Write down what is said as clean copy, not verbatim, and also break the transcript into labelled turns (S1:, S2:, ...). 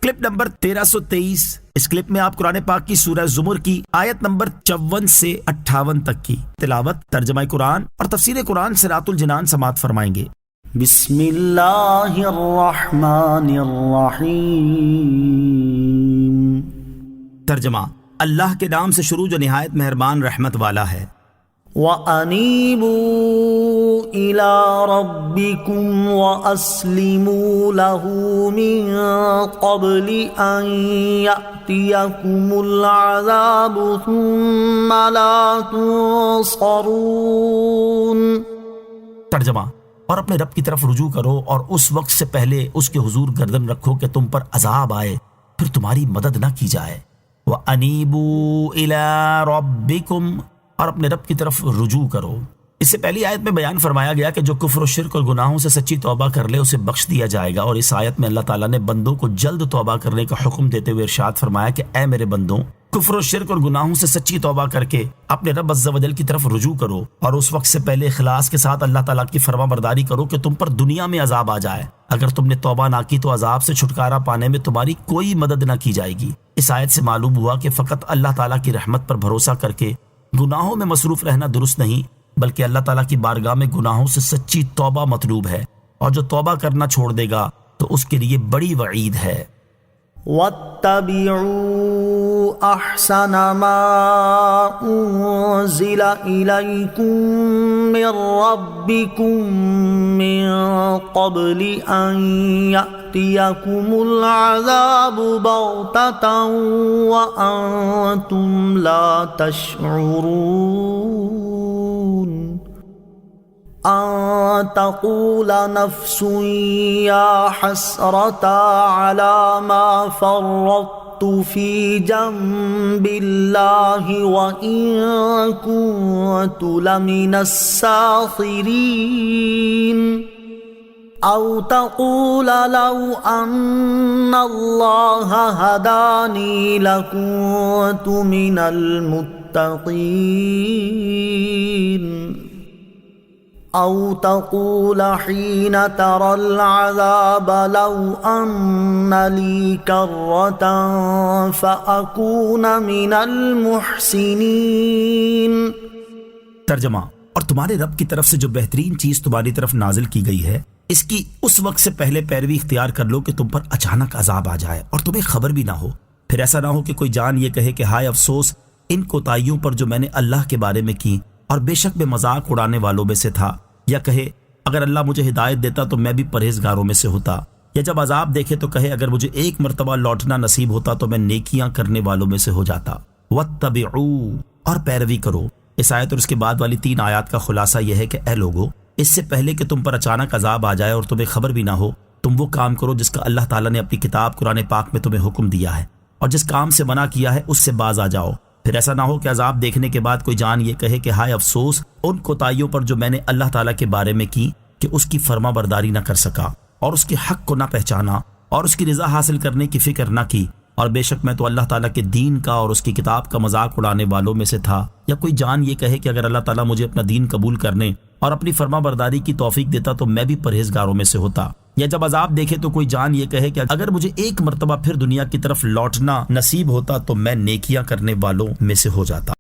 S1: Clip number 1323۔ اس clip میں آپ قرآن پاک کی سورہ زمر کی آیت نمبر 54 سے 58 تک کی تلاوت، ترجمہ قرآن اور تفسیر قرآن صراط الجنان سماعت فرمائیں گے۔
S2: بسم اللہ الرحمن الرحیم۔
S1: ترجمہ، اللہ کے نام سے شروع جو نہایت مہربان رحمت والا ہے۔
S2: وَأَنِيبُوا إِلَىٰ رَبِّكُمْ وَأَسْلِمُوا لَهُ مِن قَبْلِ أَن يَأْتِيَكُمُ الْعَذَابُ ثُمَّ لَا تُنصَرُونَ۔
S1: ترجمہ، اور اپنے رب کی طرف رجوع کرو اور اس وقت سے پہلے اس کے حضور گردن رکھو کہ تم پر عذاب آئے پھر تمہاری مدد نہ کی جائے۔ وَأَنِيبُوا إِلَىٰ رَبِّكُمْ، اور اپنے رب کی طرف رجوع کرو۔ اس سے پہلی آیت میں بیان فرمایا گیا کہ جو کفر و شرک اور گناہوں سے سچی توبہ کر لے اسے بخش دیا جائے گا، اور اس آیت میں اللہ تعالیٰ نے بندوں کو جلد توبہ کرنے کا حکم دیتے ہوئے ارشاد فرمایا کہ اے میرے بندوں، کفر و شرک اور گناہوں سے سچی توبہ کر کے اپنے رب عز و جل کی طرف رجوع کرو، اور اس وقت سے پہلے اخلاص کے ساتھ اللہ تعالیٰ کی فرما برداری کرو کہ تم پر دنیا میں عذاب آ جائے۔ اگر تم نے توبہ نہ کی تو عذاب سے چھٹکارا پانے میں تمہاری کوئی مدد نہ کی جائے گی۔ اس آیت سے معلوم ہوا کہ فقط اللہ تعالیٰ کی رحمت پر بھروسہ کر کے گناہوں میں مصروف رہنا درست نہیں، بلکہ اللہ تعالیٰ کی بارگاہ میں گناہوں سے سچی توبہ مطلوب ہے، اور جو توبہ کرنا چھوڑ دے گا تو اس کے لیے بڑی وعید ہے۔
S2: وَاتَّبِعُوا أَحْسَنَ مَا أُنزِلَ إِلَيْكُم مِّن رَّبِّكُم مِّن قَبْلِ أَن يَأْتِيَكُمُ الْعَذَابُ بَغْتَةً وَأَنتُمْ لَا تَشْعُرُونَ، أَن تَقُولَ نَفْسٌ يَا حَسْرَتَا عَلَى مَا فَرَّطتُ فِي جَنبِ اللَّهِ وَإِن كُنتُ لَمِنَ السَّاخِرِينَ، أَوْ تَقُولَ لَوْ أَنَّ اللَّهَ هَدَانِي لَكُنتُ مِنَ الْمُتَّقِينَ، أَوْ تَقُولَ حِينَ تَرَى الْعَذَابَ لَوْ أَنَّ لِي كَرَّةً فَأَكُونَ مِنَ الْمُحْسِنِينَ۔
S1: ترجمہ، اور تمہارے رب کی طرف سے جو بہترین چیز تمہاری طرف نازل کی گئی ہے اس کی اس وقت سے پہلے پیروی اختیار کر لو کہ تم پر اچانک عذاب آ جائے اور تمہیں خبر بھی نہ ہو، پھر ایسا نہ ہو کہ کوئی جان یہ کہے کہ ہائے افسوس ان کوتاہیوں پر جو میں نے اللہ کے بارے میں کی، اور بے شک میں مذاق اڑانے والوں میں سے تھا، یا کہے اگر اللہ مجھے ہدایت دیتا تو میں بھی پرہیزگاروں میں سے ہوتا، یا جب عذاب دیکھے تو کہے اگر مجھے ایک مرتبہ لوٹنا نصیب ہوتا تو میں نیکیاں کرنے والوں میں سے ہو جاتا۔ وَاتَّبِعُوا، اور پیروی کرو۔ اس آیت اور اس کے بعد والی 3 آیات کا خلاصہ یہ ہے کہ اے لوگو، اس سے پہلے کہ تم پر اچانک عذاب آ جائے اور تمہیں خبر بھی نہ ہو، تم وہ کام کرو جس کا اللہ تعالیٰ نے اپنی کتاب قرآن پاک میں تمہیں حکم دیا ہے، اور جس کام سے منع کیا ہے اس سے باز آ جاؤ۔ پھر ایسا نہ ہو کہ عذاب دیکھنے کے بعد کوئی جان یہ کہے کہ ہائے افسوس ان کوتاہیوں پر جو میں نے اللہ تعالیٰ کے بارے میں کی کہ اس کی فرما برداری نہ کر سکا، اور اس کے حق کو نہ پہچانا، اور اس کی رضا حاصل کرنے کی فکر نہ کی، اور بے شک میں تو اللہ تعالیٰ کے دین کا اور اس کی کتاب کا مذاق اڑانے والوں میں سے تھا۔ یا کوئی جان یہ کہے کہ اگر اللہ تعالیٰ مجھے اپنا دین قبول کرنے اور اپنی فرما برداری کی توفیق دیتا تو میں بھی پرہیزگاروں میں سے ہوتا، یا جب عذاب دیکھے تو کوئی جان یہ کہے کہ اگر مجھے ایک مرتبہ پھر دنیا کی طرف لوٹنا نصیب ہوتا تو میں نیکیاں کرنے والوں میں سے ہو جاتا۔